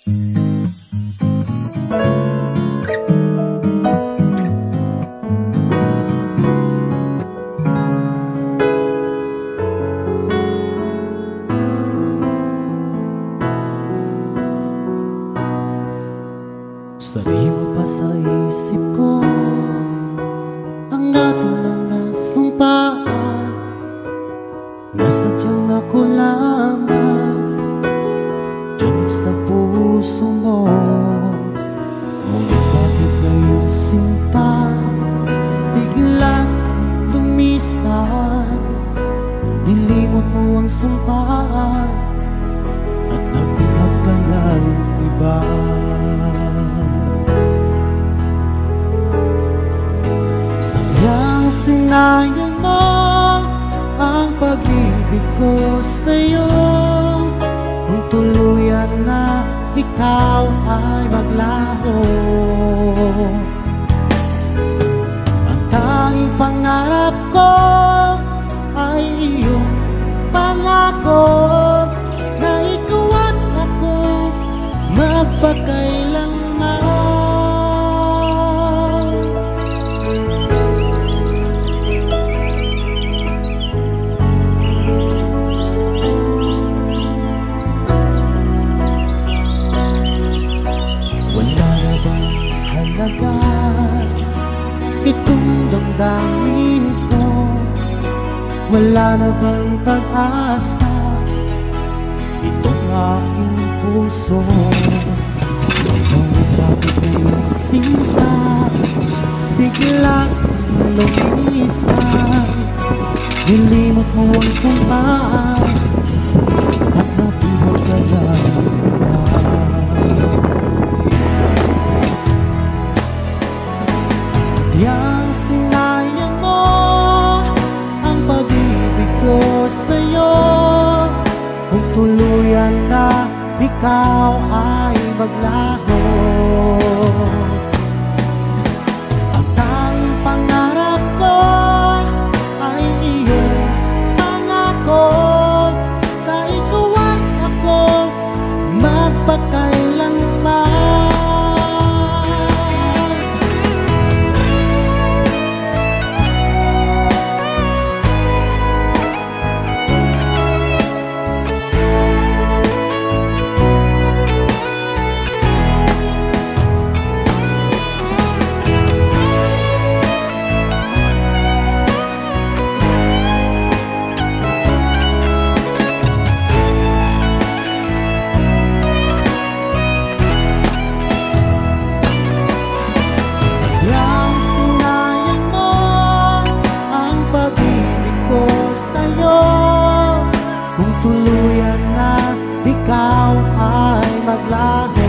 Sariwa pa sa isip ko ang ating mga sumpaan, na sadyang ako lamang dyan sa puso mo. Ngunit bakit ngayong sinta biglang lumisan? Nilimot mo ang sumpaan at nagbuhag ka ng iba. Sinayang mo ang pag-ibig ko sa'yo, kung tuluyan na ikaw ay maglaho. Ang tanging pangarap ko ay iyong pangako, na ikaw at ako magpakailanman. Itong damdamin ko, wala na bang pag-asa itong aking puso? Ngunit bakit ngayong sinta biglang lumisan? Nilimot mo ang sumpaan at nabuhag ka lang na. Yang sinayang mo ang pag-ibig ko sa'yo, kung tuluyan na ikaw ay maglaho. Ang tanging pangarap ko ay iyong pangako, na ikaw at ako magpakailanman. Tuluyan na ikaw ay maglaho.